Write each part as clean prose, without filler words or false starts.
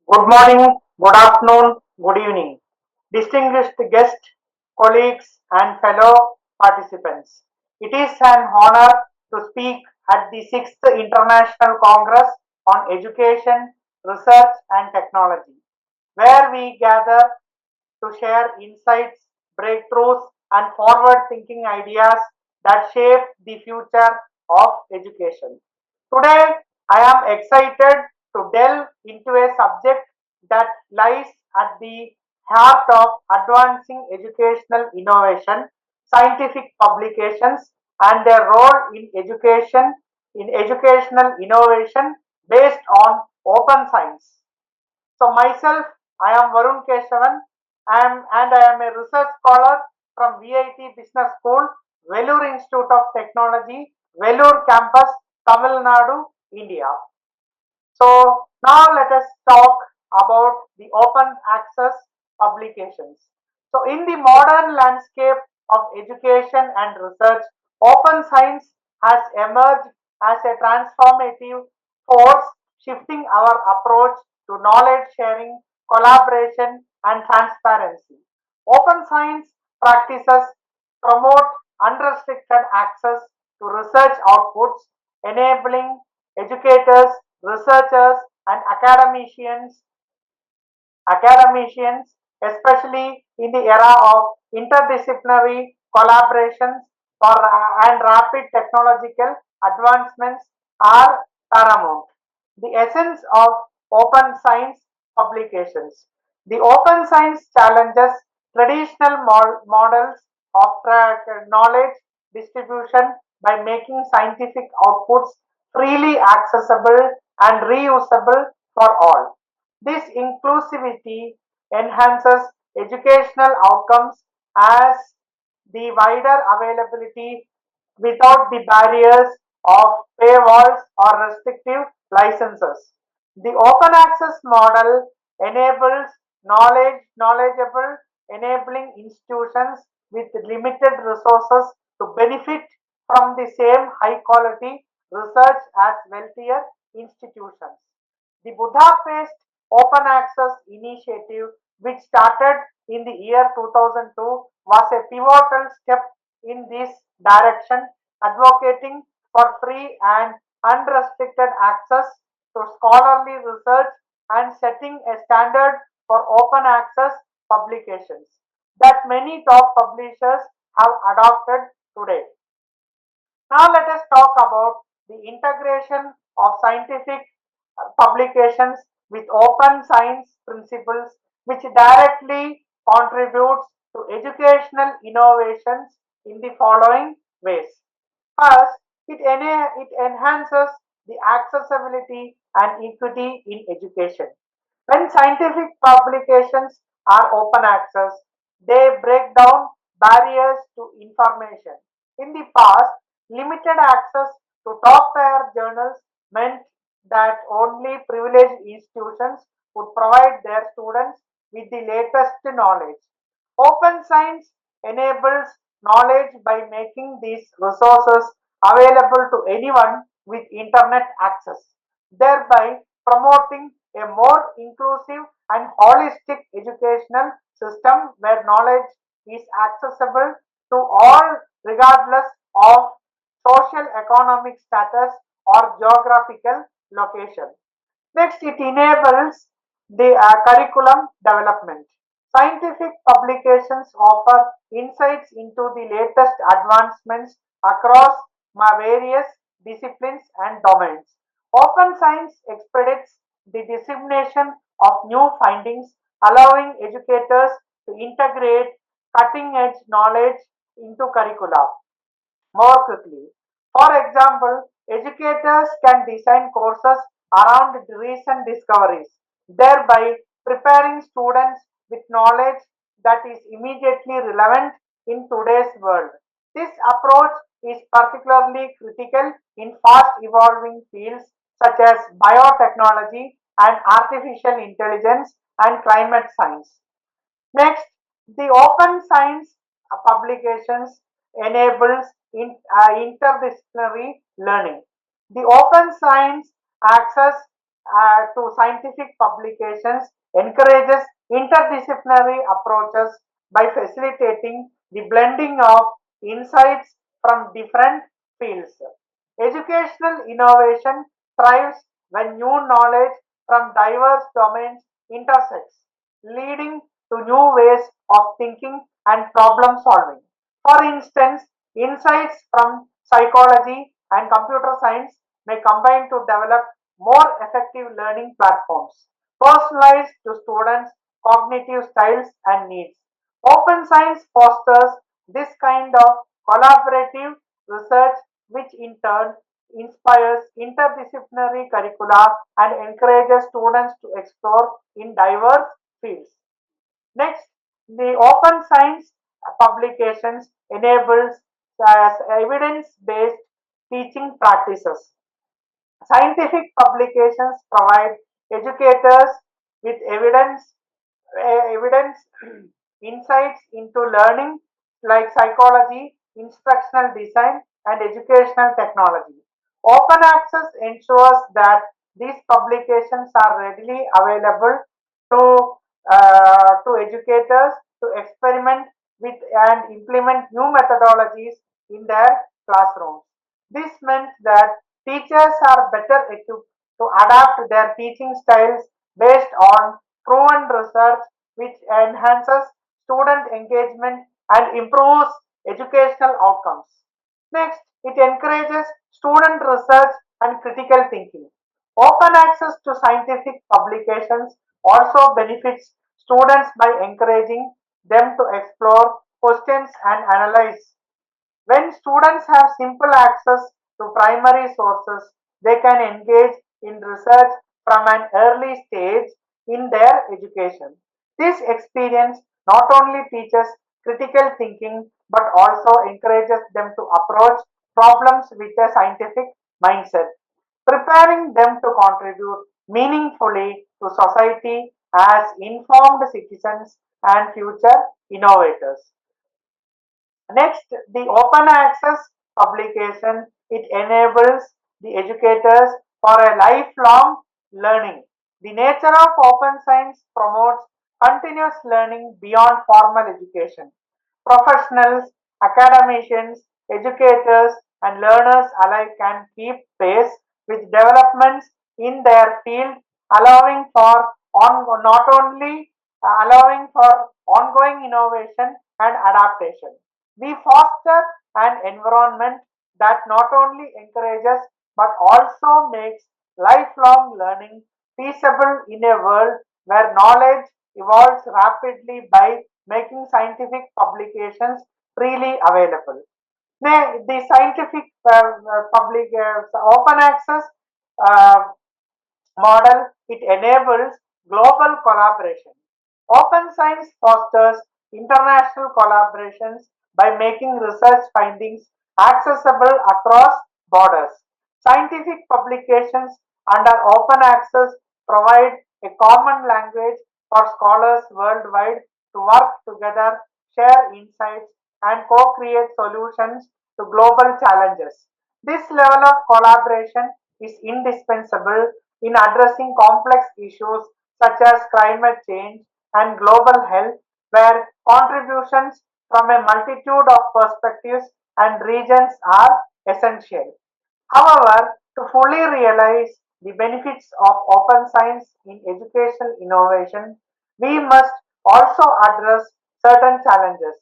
Good morning, good afternoon, good evening. Distinguished guests, colleagues, and fellow participants. It is an honor to speak at the 6th International Congress on Education, Research, and Technology, where we gather to share insights, breakthroughs, and forward thinking ideas that shape the future of education. Today, I am excited to delve into a subject that lies at the heart of advancing educational innovation, scientific publications, and their role in educational innovation based on open science. So myself, I am Varun Kesavan, and I am a research scholar from VIT Business School, Vellore Institute of Technology, Vellore Campus, Tamil Nadu, India. So now let us talk about the open access publications. So in the modern landscape of education and research, open science has emerged as a transformative force, shifting our approach to knowledge sharing, collaboration, and transparency. Open science practices promote unrestricted access to research outputs, enabling educators, researchers, and academicians, especially in the era of interdisciplinary collaborations and rapid technological advancements are paramount. The essence of open science publications. The open science challenges traditional models of knowledge distribution by making scientific outputs freely accessible and reusable for all. This inclusivity enhances educational outcomes as the wider availability without the barriers of paywalls or restrictive licenses. The open access model enables knowledgeable, enabling institutions with limited resources to benefit from the same high quality research as wealthier institutions. The Budapest Open Access Initiative, which started in the year 2002, was a pivotal step in this direction, advocating for free and unrestricted access to scholarly research and setting a standard for open access publications that many top publishers have adopted today. Now let us talk about the integration of scientific publications with open science principles which directly contributes to educational innovations in the following ways. First, it enhances the accessibility and equity in education. When scientific publications are open access, they break down barriers to information. In the past, limited access to top tier journals meant that only privileged institutions would provide their students with the latest knowledge. Open science enables knowledge by making these resources available to anyone with internet access, thereby promoting a more inclusive and holistic educational system where knowledge is accessible to all regardless of social economic status or geographical location. Next, it enables the curriculum development. Scientific publications offer insights into the latest advancements across various disciplines and domains. Open science expedites the dissemination of new findings, allowing educators to integrate cutting edge knowledge into curricula more quickly. For example, educators can design courses around recent discoveries, thereby preparing students with knowledge that is immediately relevant in today's world. This approach is particularly critical in fast evolving fields such as biotechnology and artificial intelligence and climate science. Next, the open science publications enables interdisciplinary learning. The open science access to scientific publications encourages interdisciplinary approaches by facilitating the blending of insights from different fields. Educational innovation thrives when new knowledge from diverse domains intersects, leading to new ways of thinking and problem solving. For instance, insights from psychology and computer science may combine to develop more effective learning platforms, personalized to students' cognitive styles and needs. Open science fosters this kind of collaborative research, which in turn inspires interdisciplinary curricula and encourages students to explore in diverse fields. Next, the open science publications enables evidence-based teaching practices. Scientific publications provide educators with evidence insights into learning like psychology, instructional design, and educational technology. Open access ensures that these publications are readily available to, to educators to experiment with and implement new methodologies in their classrooms. This meant that teachers are better equipped to adapt their teaching styles based on proven research, which enhances student engagement and improves educational outcomes. Next, it encourages student research and critical thinking. Open access to scientific publications also benefits students by encouraging them to explore questions and analyze. When students have simple access to primary sources, they can engage in research from an early stage in their education. This experience not only teaches critical thinking but also encourages them to approach problems with a scientific mindset, preparing them to contribute meaningfully to society as informed citizens and future innovators. Next, the open access publication, it enables the educators for a lifelong learning. The nature of open science promotes continuous learning beyond formal education. Professionals, academicians, educators, and learners alike can keep pace with developments in their field, allowing for not only allowing for ongoing innovation and adaptation. We foster an environment that not only encourages but also makes lifelong learning feasible in a world where knowledge evolves rapidly by making scientific publications freely available. The scientific public open access uh, model, it enables global collaboration. Open science fosters international collaborations by making research findings accessible across borders. Scientific publications under open access provide a common language for scholars worldwide to work together, share insights, and co create solutions to global challenges. This level of collaboration is indispensable in addressing complex issues such as climate change and global health, where contributions from a multitude of perspectives and regions are essential. However, to fully realize the benefits of open science in educational innovation, we must also address certain challenges.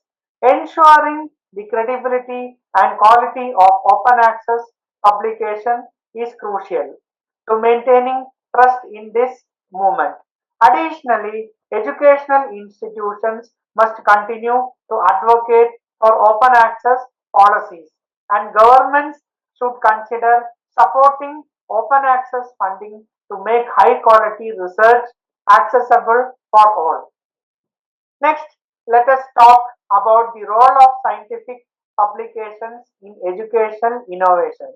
Ensuring the credibility and quality of open access publication is crucial to maintaining trust in this movement. Additionally, educational institutions must continue to advocate for open access policies, and governments should consider supporting open access funding to make high quality research accessible for all. Next, let us talk about the role of scientific publications in educational innovation.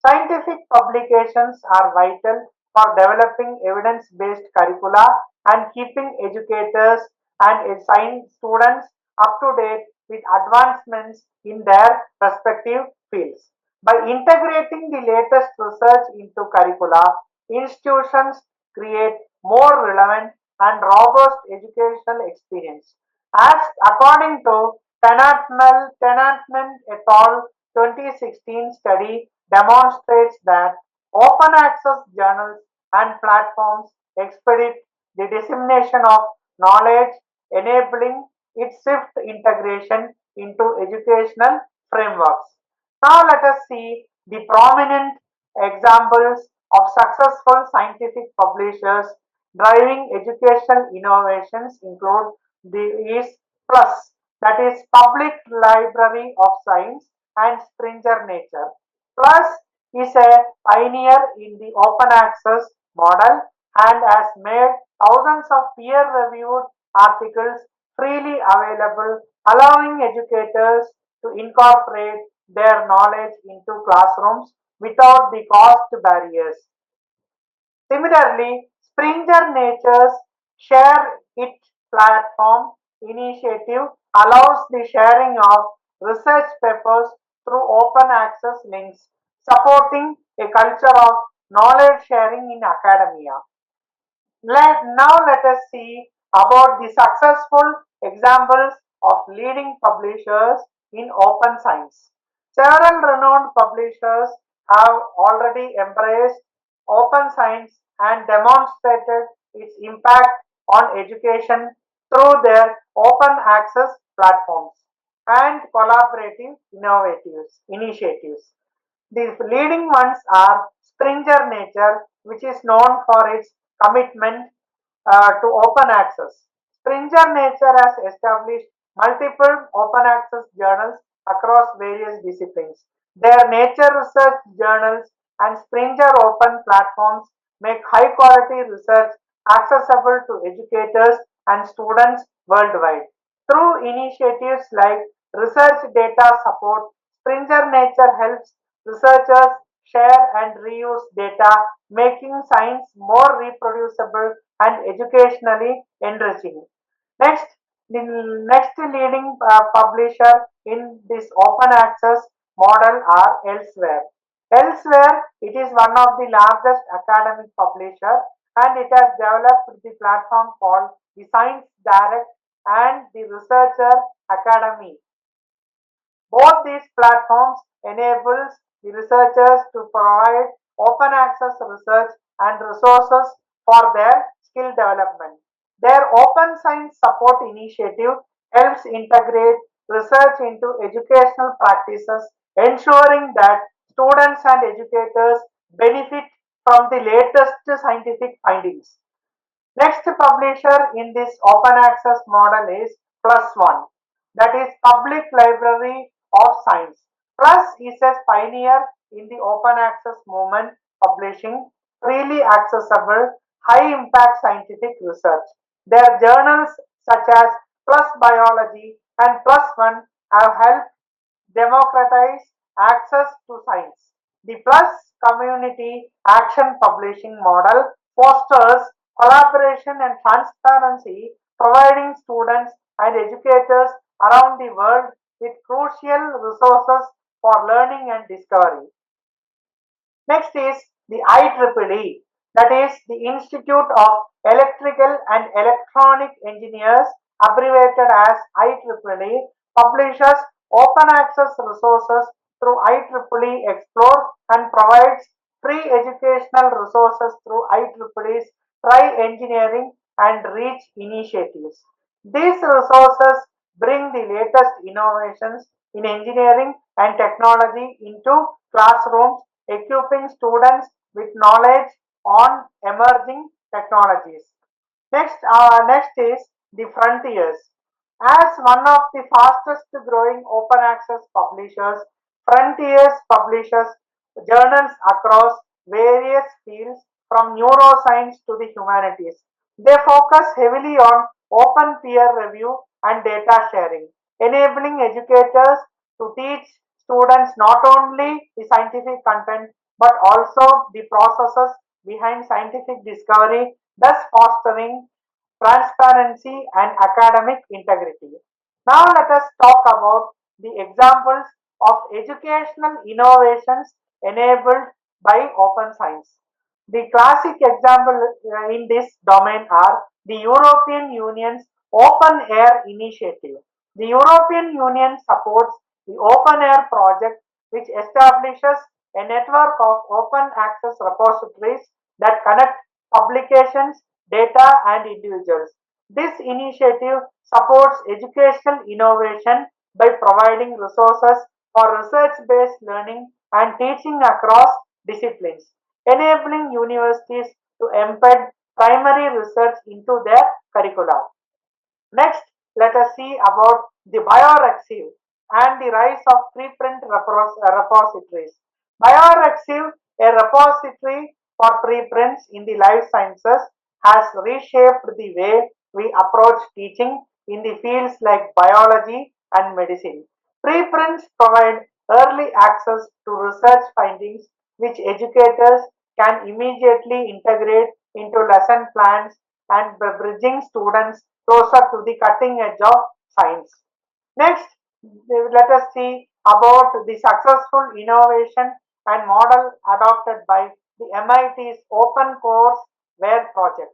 Scientific publications are vital for developing evidence based curricula and keeping educators and science students up to date with advancements in their respective fields. By integrating the latest research into curricula, institutions create more relevant and robust educational experience. As according to Tenantman et al. 2016 study demonstrates that open access journals and platforms expedite the dissemination of knowledge, enabling its swift integration into educational frameworks. Now let us see the prominent examples of successful scientific publishers driving educational innovations include the is PLUS, that is Public Library of Science and Springer Nature. PLUS is a pioneer in the open access model and has made thousands of peer-reviewed articles freely available, allowing educators to incorporate their knowledge into classrooms without the cost barriers. Similarly, Springer Nature's Share It platform initiative allows the sharing of research papers through open access links, supporting a culture of knowledge sharing in academia. Now let us see about the successful examples of leading publishers in open science. Several renowned publishers have already embraced open science and demonstrated its impact on education through their open access platforms and collaborative initiatives. The leading ones are Springer Nature, which is known for its commitment to open access. Springer Nature has established multiple open access journals across various disciplines. Their nature research journals and Springer open platforms make high quality research accessible to educators and students worldwide. Through initiatives like research data support, Springer Nature helps researchers share and reuse data, making science more reproducible and educationally enriching. Next, the next leading publisher in this open access model are Elsewhere. Elsewhere, it is one of the largest academic publisher and it has developed the platform called the Science Direct and the Researcher Academy. Both these platforms enables the researchers to provide open access research and resources for their skill development. Their open science support initiative helps integrate research into educational practices, ensuring that students and educators benefit from the latest scientific findings. Next publisher in this open access model is Plus One, that is Public Library of Science. Plus is a pioneer in the open access movement, publishing freely accessible, high impact scientific research. Their journals such as Plus Biology and Plus One have helped democratize access to science. The Plus Community Action Publishing model fosters collaboration and transparency, providing students and educators around the world with crucial resources for learning and discovery. Next is the IEEE, that is the Institute of Electrical and Electronic Engineers, abbreviated as IEEE, publishes open access resources through IEEE Explore and provides free educational resources through IEEE's Try Engineering and Reach initiatives. These resources bring the latest innovations in engineering and technology into classrooms, equipping students with knowledge on emerging technologies. Next is the frontiers. As one of the fastest growing open access publishers, Frontiers publishes journals across various fields from neuroscience to the humanities. They focus heavily on open peer review and data sharing, enabling educators to teach students not only the scientific content but also the processes behind scientific discovery, thus fostering transparency and academic integrity. Now let us talk about the examples of educational innovations enabled by open science. The classic example in this domain are the European Union's Open Air Initiative. The European Union supports the Open Air project, which establishes a network of open access repositories that connect publications, data, and individuals. This initiative supports educational innovation by providing resources for research based learning and teaching across disciplines, enabling universities to embed primary research into their curricula. Next, let us see about the bioarchive and the rise of preprint repositories. Bioarchive, a repository for preprints in the life sciences, has reshaped the way we approach teaching in the fields like biology and medicine. Preprints provide early access to research findings which educators can immediately integrate into lesson plans and by bridging students closer to the cutting edge of science. Next, let us see about the successful innovation and model adopted by the MIT's Open Courseware project.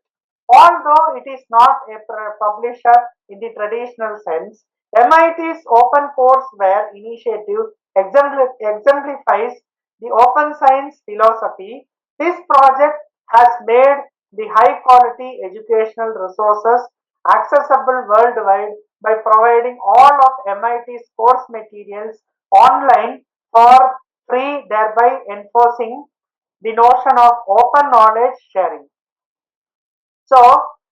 Although it is not a publisher in the traditional sense, MIT's Open Courseware initiative exemplifies the open science philosophy. This project has made the high quality educational resources accessible worldwide by providing all of MIT's course materials online for free, thereby enforcing the notion of open knowledge sharing. So,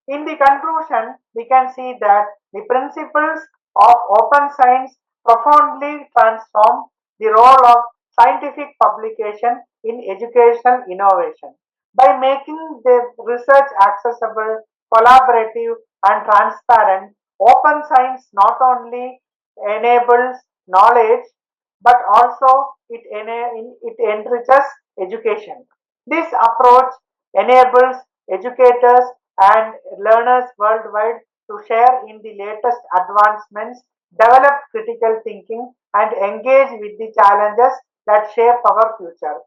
in the conclusion, we can see that the principles of open science profoundly transform the role of scientific publication in educational innovation. By making the research accessible, collaborative, and transparent, open science not only enables knowledge but also it enriches education. This approach enables educators and learners worldwide to share in the latest advancements, develop critical thinking, and engage with the challenges that shape our future.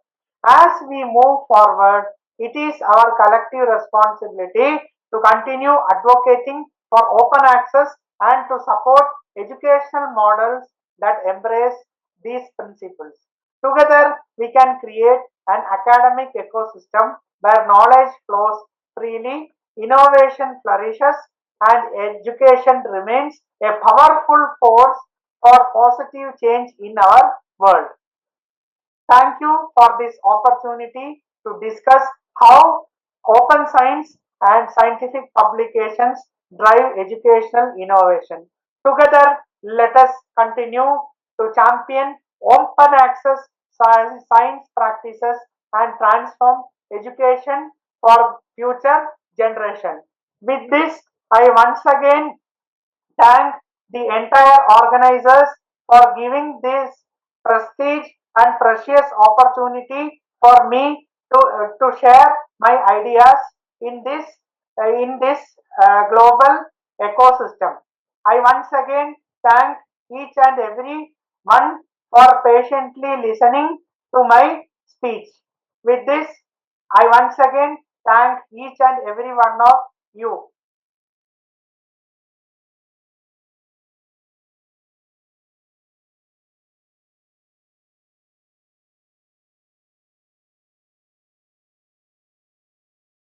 As we move forward, it is our collective responsibility to continue advocating for open access and to support educational models that embrace these principles. Together, we can create an academic ecosystem where knowledge flows freely, innovation flourishes, and education remains a powerful force for positive change in our world. Thank you for this opportunity to discuss how open science and scientific publications drive educational innovation. Together, let us continue to champion open access science practices and transform education for future generation. With this, I once again thank the entire organizers for giving this prestige and precious opportunity for me to share my ideas in this global ecosystem. I once again thank each and every one for patiently listening to my speech. With this, I once again thank each and every one of you.